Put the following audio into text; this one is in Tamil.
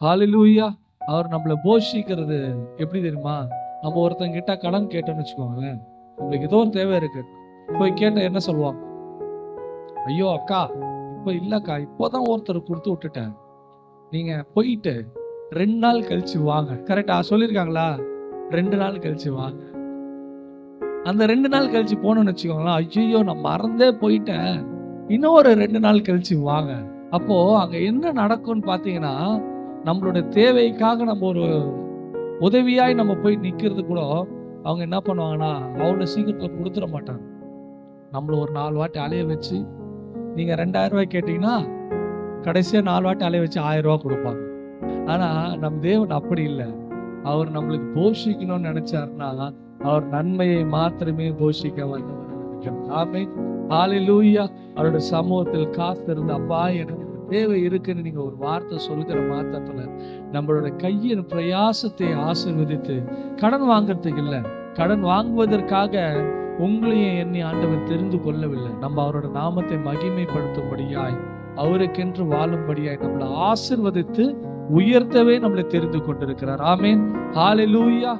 ஹalleluya. அவர் நம்மளை போஷிக்கிறது எப்படி தெரியுமா? நம்ம ஒருத்தங்க கிட்ட கடன் கேட்டோம்னு வச்சுக்கோங்களேன், நம்மளுக்கு ஏதோ ஒரு தேவை இருக்கு, போய் கேட்ட என்ன சொல்லுவாங்க? ஐயோ அக்கா, இப்ப இல்லக்கா, இப்போதான் ஒருத்தர் கொடுத்து விட்டுட்டேன், நீங்க போயிட்டு 2 நாள் கழிச்சு வாங்க. கரெக்டா சொல்லியிருக்காங்களா? 2 நாள் கழிச்சு வாங்க. அந்த 2 நாள் கழிச்சு போனோம்னு வச்சுக்கோங்களேன், ஐயோ நான் மறந்தே போயிட்டேன், இன்னும் ஒரு 2 நாள் கழிச்சு வாங்க. அப்போ அங்க என்ன நடக்கும்னு பாத்தீங்கன்னா, நம்மளோட தேவைக்காக நம்ம ஒரு உதவியாய் நம்ம போய் நிக்கிறது கூட அவங்க என்ன பண்ணுவாங்கன்னா, அவ்வளவு சீக்கிரத்துல கொடுத்துட மாட்டாங்க. நம்மள ஒரு 4 வாட்டி அலைய வச்சு, நீங்க 2000 ரூபாய் கேட்டீங்கன்னா கடைசியா 4 வாட்டி அலைய வச்சு 1000 ரூபாய் கொடுப்பாங்க. ஆனா நம் தேவன் அப்படி இல்லை. அவர் நம்மளுக்கு போஷிக்கணும்னு நினைச்சாருன்னா, அவர் நன்மையை மாத்திரமே போஷிக்க வந்தவர். ஆமென், ஹalleluya. அவருடைய சமூகத்தில் காத்திருந்து, அப்பா எனக்கு தேவை இருக்குன்னு நீங்க ஒரு வார்த்தை சொல்லுகிற மாத்திரத்துல நம்மளோட கையின் பிரயாசத்தை ஆசீர்வதித்து, கடன் வாங்குறதுக்கு இல்லை, கடன் வாங்குவதற்காக உங்களையும் என்னை ஆண்டவர் தெரிந்து கொள்ளவில்லை, நம்ம அவரோட நாமத்தை மகிமைப்படுத்தும்படியாய், அவருக்கென்று வாழும்படியாய் நம்மளை ஆசீர்வதித்து உயர்த்தவே நம்மளை தெரிந்து கொண்டிருக்கிறார். ஆமென், ஹalleluya.